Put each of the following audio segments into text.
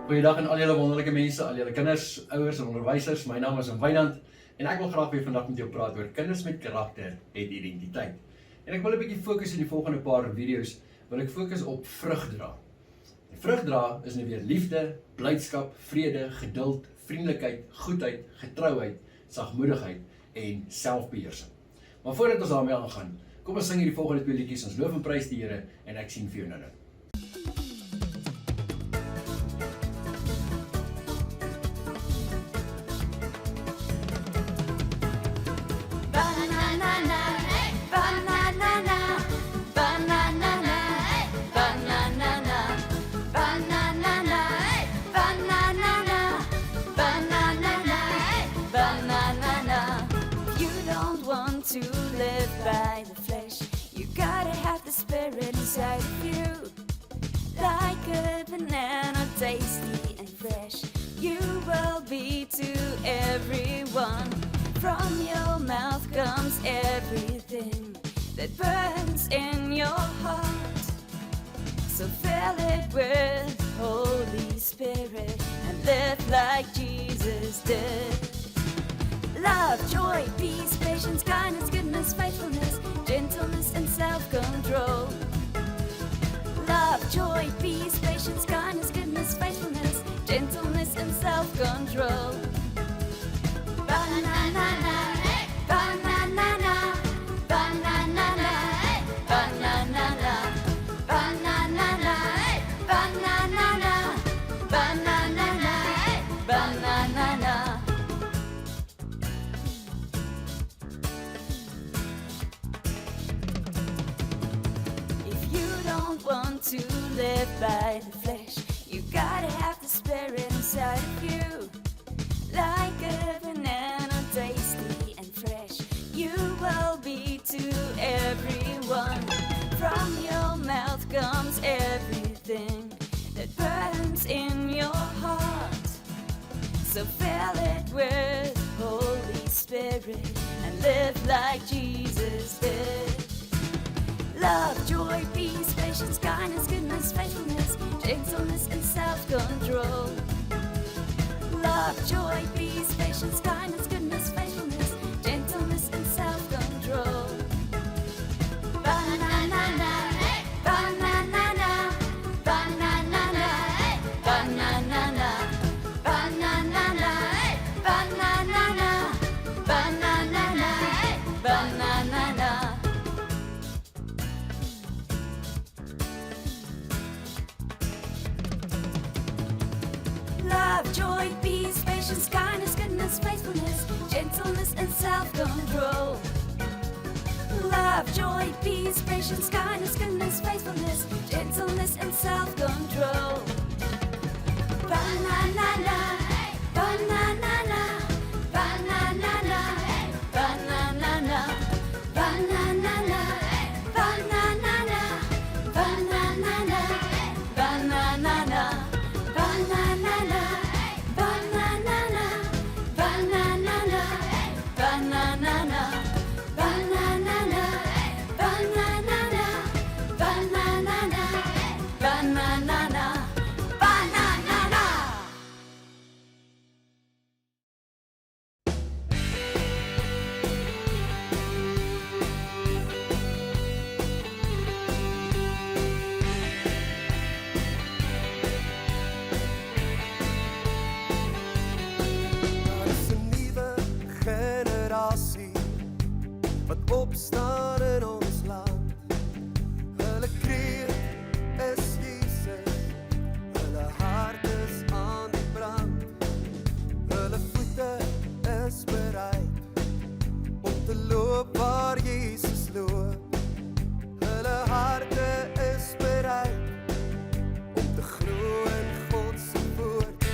Goeiedag aan al julle wonderlike mense, al julle kinders, ouers en onderwysers. My naam is Wynand en ek wil graag weer vandag met jou praat oor kinders met karakter en identiteit. En ek wil 'n bietjie fokus in die volgende paar video's, wil ek fokus op vrugdra. Die vrugdra is nou weer liefde, blydskap, vrede, geduld, vriendelikheid, goedheid, getrouheid, sagmoedigheid en selfbeheersing. Maar voordat ons daarmee aangaan, kom ons sing hierdie volgende twee liedjies, ons loof en prys die Here en ek sien vir jou nou. To live by the flesh, you gotta have the spirit inside of you. Like a banana, tasty and fresh, you will be to everyone. From your mouth comes everything that burns in your heart. So fill it with Holy Spirit and live like Jesus did. Love, joy, peace, patience, kindness, goodness, faithfulness, gentleness, and self-control. Love, joy, peace, patience, kindness, goodness, faithfulness, gentleness, and self-control. Banana, banana, banana, banana, banana, banana, banana, banana. Want to live by the flesh, you gotta have the spirit inside of you. Like a banana, tasty and fresh, you will be to everyone. From your mouth comes everything that burns in your heart. So fill it with Holy Spirit and live like Jesus did. Love, joy, peace, patience, kindness, goodness, faithfulness, gentleness, and self-control. Love, joy, peace, patience, kindness, goodness, faithfulness, gentleness, and self-control. Banana, banana, banana, banana, banana, banana, banana, banana. Love, joy, peace, patience, kindness, goodness, faithfulness, gentleness, and self-control. Love, joy, peace, patience, kindness, goodness, faithfulness, gentleness, and self-control. Banana, banana, banana, banana, banana, banana, banana, banana. Wat opstaan in ons land. Hulle kreet is Jesus, hulle hart is aan die brand. Hulle voete is bereid om te loop waar Jesus loop. Hulle harte is bereid om te glo in God se woord.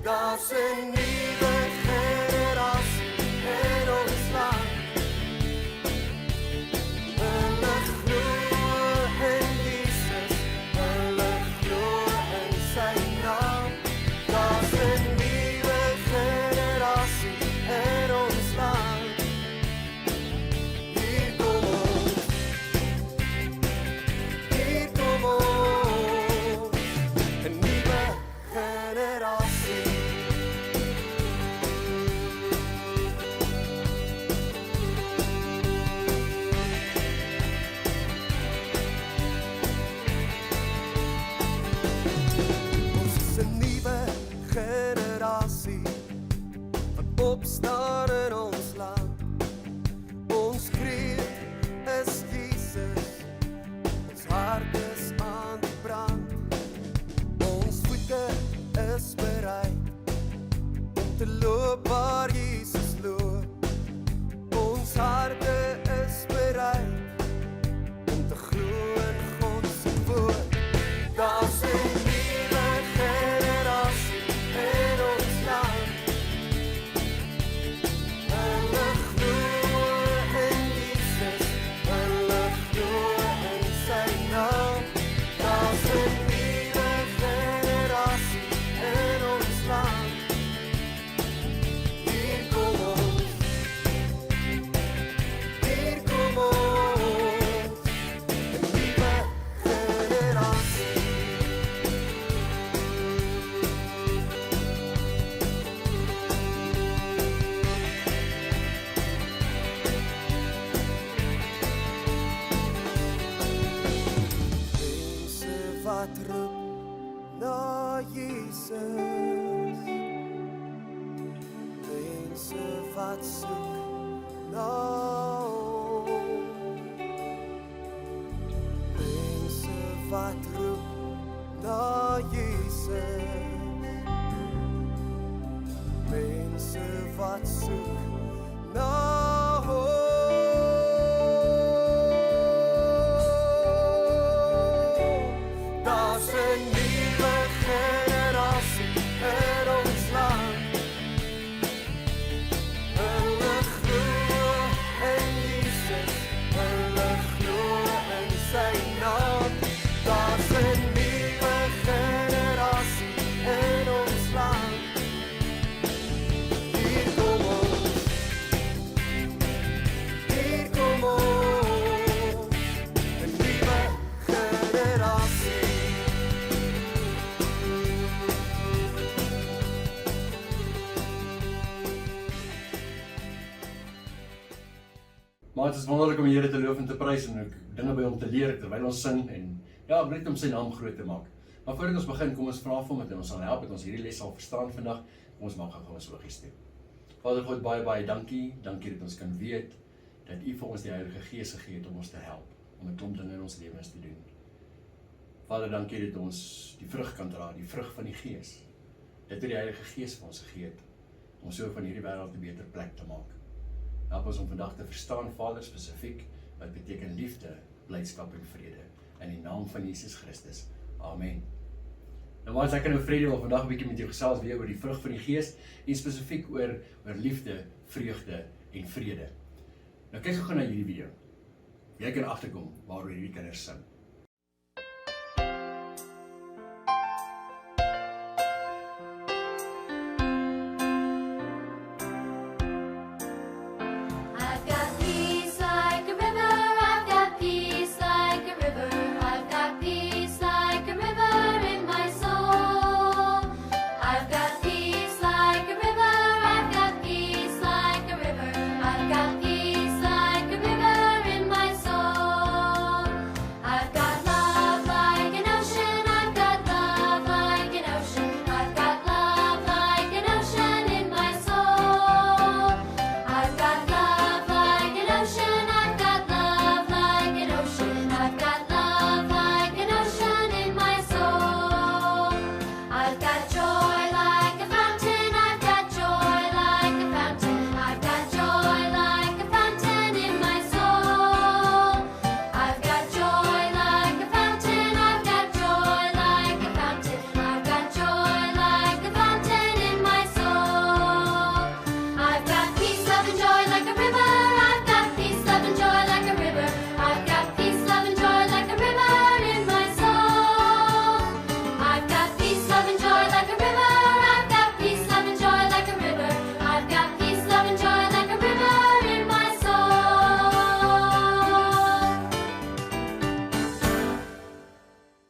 Daar's 'n nuwe generasie in ons land. Jesus. Mense wat soek na hom. Mense wat roep na Jesus. Mense wat soek na hom. Daar's 'n nuwe generasie in ons land. Hulle glo in Jesus, hulle glo in sy naam. Daar's 'n nuwe generasie in ons land. Hier kom ons, hier kom ons, 'n nuwe generasie. Maar het is wonderlik om die Here te loof en te prys en ook dinge by hom te leer terwyl ons sing en ja, net om sy naam groot te maak. Maar voordat ons begin, kom ons vra vir hom dat hy ons sal help dat ons hierdie les sal verstaan vandag. Kom ons maak gou ons oogies toe. Vader God, baie dankie. Dankie dat ons kan weet dat U vir ons die Heilige Gees gegee het om ons te help, om 'n klomp dinge in ons lewens te doen. Vader, dankie dat ons die vrug kan dra, die vrug van die Gees. Dat U die Heilige Gees vir ons gegee het om so van hierdie wêreld 'n beter plek te maak. Help ons om vandag te verstaan, Vader, spesifiek wat beteken liefde, blydskap en vrede. In die naam van Jesus Christus. Amen. Nou maar as ek nou vrede wil vandag 'n bietjie met jou gesels weer oor die vrug van die Gees en spesifiek oor liefde, vreugde en vrede. Nou kyk gou na hierdie video. Jy kan agterkom waaroor hierdie kinders sing. I've got peace like a river, I've got peace like a river, I've got peace like a river in my soul. I've got peace like a river, I've got peace like a river, I've got peace like a river in my soul. I've got love like an ocean, I've got love like an ocean, I've got love like an ocean in my soul. I've got love like an ocean, I've got love like an ocean, I've got love like an ocean in my soul. I've got joy like a fountain, I've got joy like a fountain, I've got joy like a fountain in my soul. I've got joy like a fountain, I've got joy like a fountain, I've got joy like a fountain in my soul. I've got peace, love and joy like a river, I've got peace, love and joy like a river, I've got peace, love and joy like a river in my soul. I've got peace, love and joy like a river, I've got peace, love and joy like a river, I've got peace, love and joy like a river in my soul.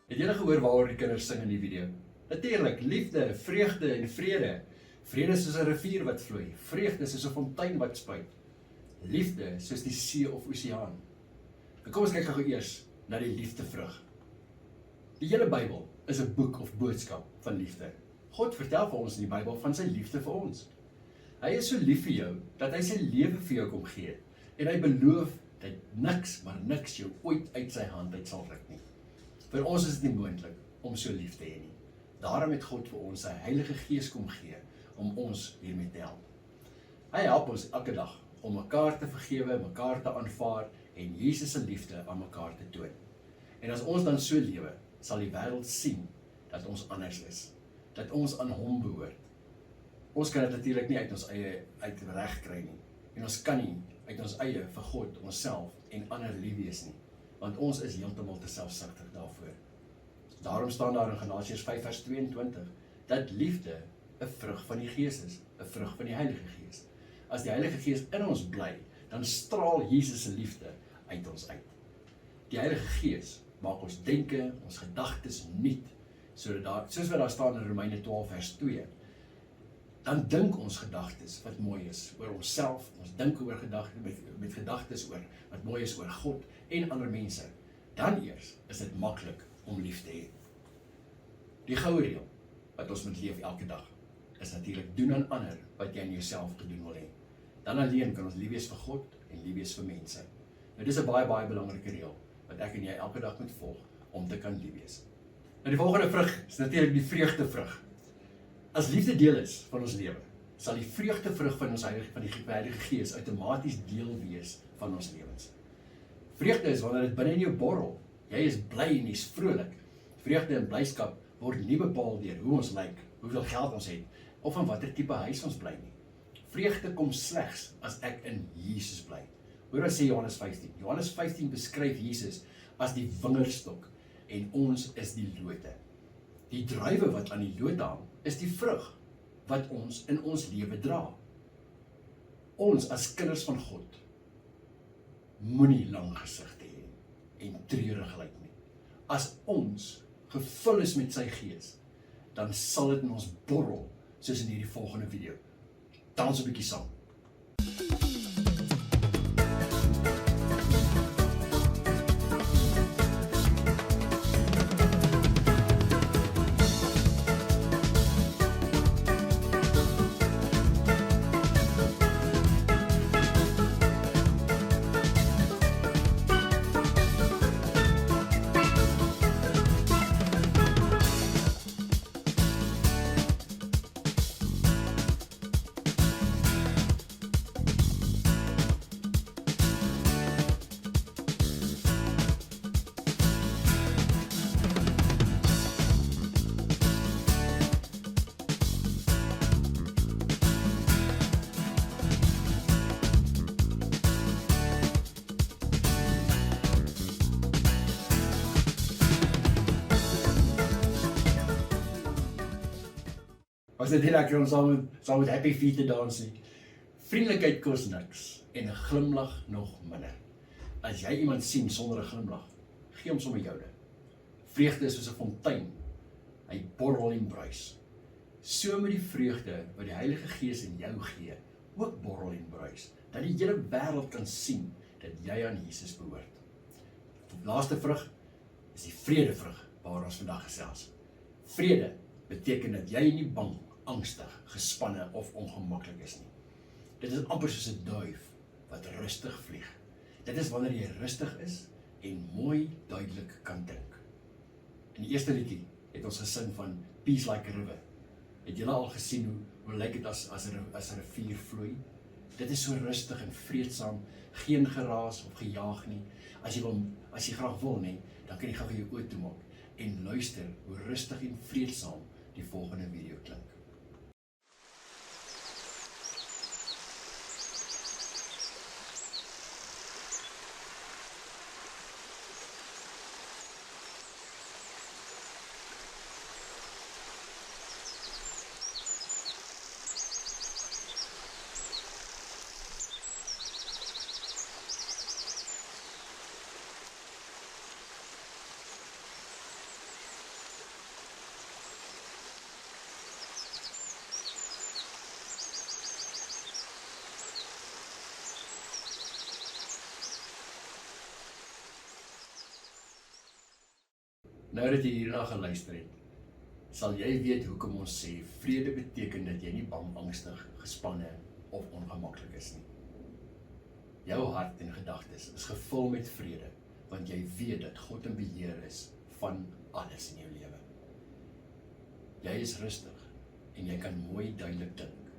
Het julle gehoor waaroor die kinders sing in die video? Natuurlik, liefde, vreugde en vrede. Vrede soos 'n rivier wat vloei, vreugde soos 'n fontein wat spuit. Liefde soos die see of oseaan. Nou kom ons kyk gou eers na die liefdevrug. Die hele Bybel is 'n boek of boodskap van liefde. God vertel vir ons in die Bybel van sy liefde vir ons. Hy is so lief vir jou dat hy sy lewe vir jou kom gee en hy beloof dat niks, maar niks jou ooit uit sy hand uit sal ruk nie. Vir ons is dit nie moontlik om so lief te hê nie. Daarom het God vir ons sy Heilige Gees kom gee om ons hiermee te help. Hy help ons elke dag om mekaar te vergewe, mekaar te aanvaar en Jesus se liefde aan mekaar te toon. En as ons dan so lewe, sal die wêreld sien dat ons anders is, dat ons aan hom behoort. Ons kan dit natuurlik nie uit ons eie uit reg kry nie. En ons kan nie uit ons eie vir God, onsself en ander lief wees nie, want ons is heeltemal te selfsugtig daarvoor. Daarom staan daar in Galasiërs 5:22 dat liefde 'n vrug van die Gees is, 'n vrug van die Heilige Gees. As die Heilige Gees in ons bly, dan straal Jesus se liefde uit ons uit. Die Heilige Gees maak ons denke, ons gedagtes nuut, soos wat daar staan in Romeine 12:2. Dan dink ons gedagtes wat mooi is oor onsself, ons dink oor gedagtes met gedagtes oor wat mooi is oor God en ander mense. Dan eers is dit maklik om lief te hê. Die goue reël: wat ons moet leef elke dag, is natuurlik doen aan ander wat jy aan jouself gedoen wil hê. Dan alleen kan ons lief wees vir God en lief wees vir mense. Nou dis 'n baie belangrike reël wat ek en jy elke dag moet volg om te kan lief wees. Nou die volgende vrug is natuurlik die vreugdevrug. As liefde deel is van ons lewe, sal die vreugdevrug van die Heilige Gees outomaties deel wees van ons lewens. Vreugde is wanneer dit binne in jou borrel. Jy is bly en jy's vrolik. Vreugde en blyskap word nie bepaal deur hoe ons lyk, hoeveel geld ons het, of in watter tipe huis ons bly nie. Vreugde kom slegs as ek in Jesus bly. Hoor wat sê Johannes 15. Johannes 15 beskryf Jesus as die wingerdstok en ons is die lote. Die druiwe wat aan die lote hang, is die vrug wat ons in ons lewe dra. Ons as kinders van God moenie lang gesigte hê en treurig lyk nie. As ons gevul is met sy gees, dan sal dit in ons borrel, soos in hierdie volgende video. Dans 'n bietjie saam. Was dit nie lekker om saam met Happy Feet te dans nie? Vriendelikheid kos niks en 'n glimlag nog minder. As jy iemand sien sonder 'n glimlag, gee hom sommer joune. Vreugde is soos 'n fontein. Hy borrel en bruis. So met die vreugde wat die Heilige Gees in jou gee, ook borrel en bruis, dat die hele wêreld kan sien dat jy aan Jesus behoort. Die laaste vrug is die vredevrug waaroor ons vandag gesels. Vrede beteken dat jy nie bang, angstig, gespanne of ongemaklik is nie. Dit is amper soos 'n duif wat rustig vlieg. Dit is wanneer jy rustig is en mooi duidelik kan dink. In die eerste liedjie het ons gesing van Peace Like a River. Het julle al gesien hoe lyk dit as 'n rivier vloei? Dit is so rustig en vreedsaam, geen geraas of gejaag nie. As jy graag wil nie, dan kan jy gou jou oë toemaak en luister hoe rustig en vreedsaam die volgende video klink. Nou dat jy hierna geluister het, sal jy weet hoekom ons sê vrede beteken dat jy nie bang, angstig, gespanne of ongemaklik is nie. Jou hart en gedagtes is gevul met vrede, want jy weet dat God in beheer is van alles in jou lewe. Jy is rustig en jy kan mooi duidelik dink.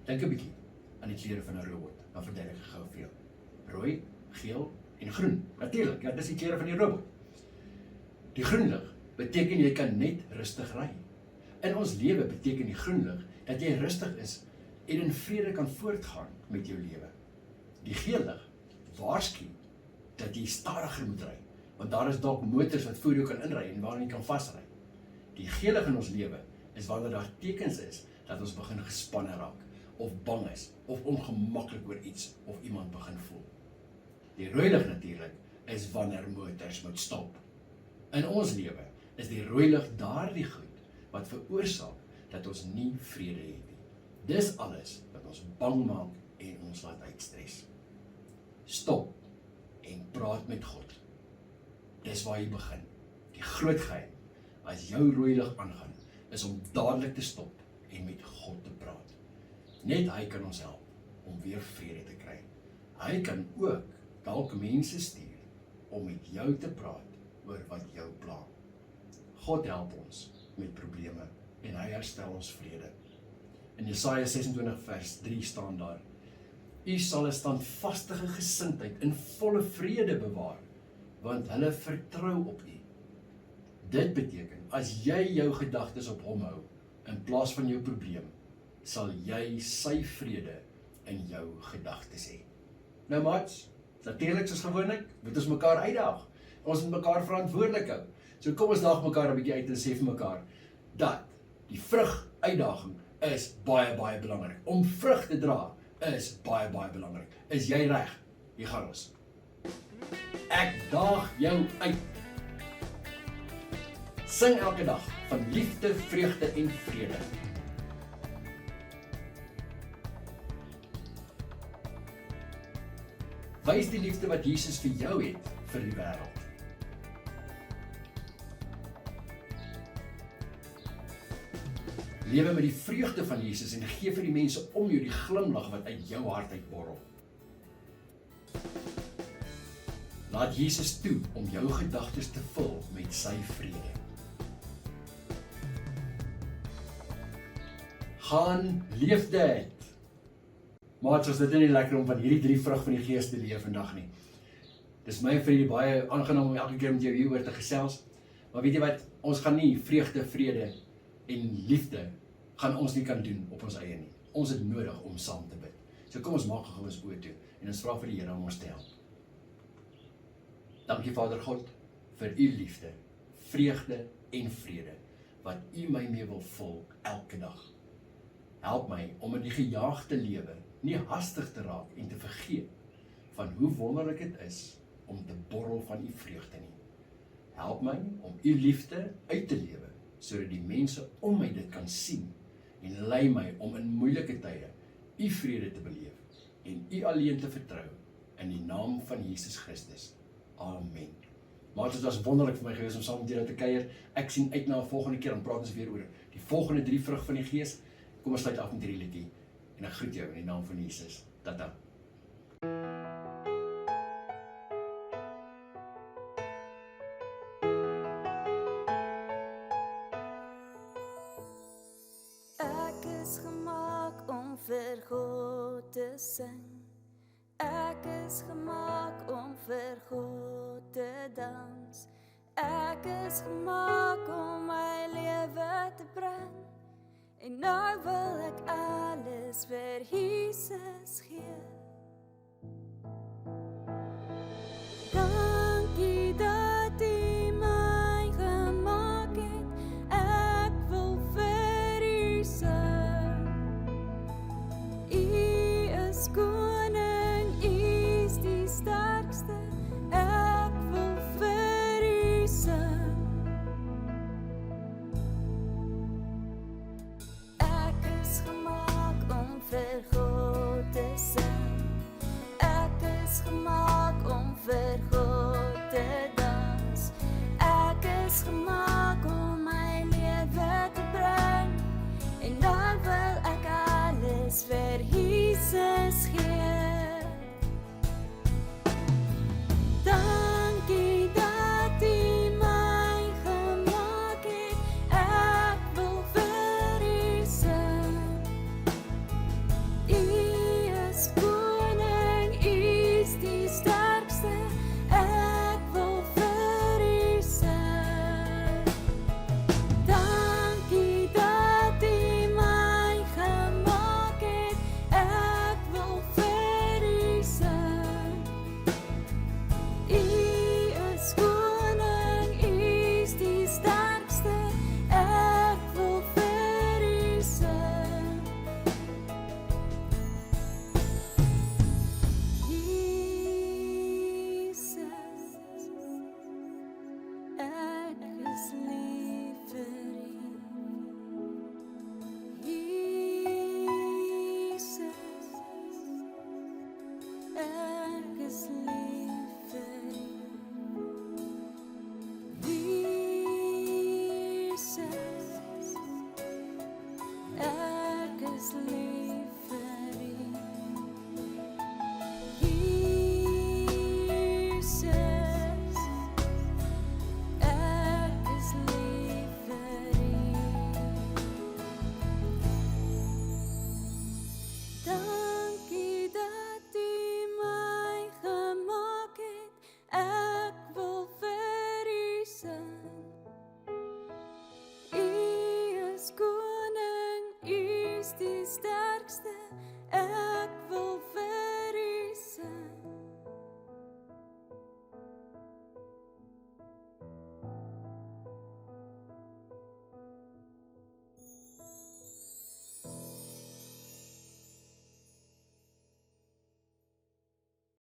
Dink 'n bietjie aan die kleure van 'n robot, dan verduidelik ek gou vir jou. Rooi, geel en groen. Natuurlik, ja, dis die kleure van die robot. Die groen lig beteken jy kan net rustig ry. In ons lewe beteken die groen lig dat jy rustig is en in vrede kan voortgaan met jou lewe. Die geel lig waarsku dat jy stadiger moet ry, want daar is dalk motors wat voor jou kan inry en waarin jy kan vasry. Die geel lig in ons lewe is wanneer daar tekens is dat ons begin gespanne raak, of bang is, of ongemaklik oor iets of iemand begin voel. Die rooi lig natuurlik is wanneer motors moet stop. In ons lewe is die rooi lig daardie goed wat veroorsaak dat ons nie vrede het nie. Dis alles wat ons bang maak en ons laat uitstres. Stop en praat met God. Dis waar jy begin. Die groot geheim, as jou rooi lig aangaan, is om dadelik te stop en met God te praat. Net hy kan ons help om weer vrede te kry. Hy kan ook dalk mense stuur om met jou te praat oor wat jou pla. God help ons met probleme en hy herstel ons vrede. In Jesaja 26 vers 3 staan daar: U sal 'n standvastige gesindheid in volle vrede bewaar, want hulle vertrou op U. Dit beteken, as jy jou gedagtes op hom hou, in plaas van jou probleem, sal jy sy vrede in jou gedagtes hê. Nou maats, natuurlik soos gewoonlik, moet ons mekaar uitdaag. Ons moet mekaar verantwoordelik hou. So kom ons daag mekaar 'n bietjie uit en sê vir mekaar, dat die vrug uitdaging is baie, baie belangrik. Om vrug te dra is baie, baie belangrik. Is jy reg? Hier gaan ons. Ek daag jou uit. Sing elke dag van liefde, vreugde en vrede. Wys die liefde wat Jesus vir jou het vir die wêreld. Lewe met die vreugde van Jesus en gee vir die mense om jou die glimlag wat uit jou hart uitborrel. Laat Jesus toe om jou gedagtes te vul met sy vrede. Gaan leef dit. Maats, is dit nie lekker om van hierdie 3 vrug van die Gees te leef vandag nie. Dis my vir julle baie aangenaam om elke keer met jou hieroor te gesels. Maar weet jy wat, ons gaan nie vreugde, vrede en liefde gaan ons nie kan doen op ons eie nie. Ons het nodig om saam te bid. So kom ons maak gou ons oë toe en ons vra vir die Here om ons te help. Dankie Vader God vir u liefde, vreugde en vrede wat u my mee wil vul elke dag. Help my om in die gejaagde lewe nie hastig te raak en te vergeet van hoe wonderlik dit is om te borrel van u vreugde nie. Help my om u liefde uit te lewe sodat die mense om my dit kan sien en lei my om in moeilike tye u vrede te beleef en u alleen te vertrou in die naam van Jesus Christus. Amen. Maar dit was wonderlik vir my gewees om saam met julle te kuier. Ek sien uit na 'n volgende keer, dan praat ons weer oor die volgende 3 vrug van die Gees. Kom ons sluit af met hierdie liedjie en ek groet jou in die naam van Jesus. Tata. Ek is gemaak om vir God te sing. Ek is gemaak om vir God te dans. Ek is gemaak om my lewe te bring. En nou wil ek alles vir Jesus gee. Dankie dat U my gemaak het. Ek wil vir U sing. U is koning, U is die sterkste. Ek wil vir U sing. Ek is gemaak om vir God te sing. tasty stuff.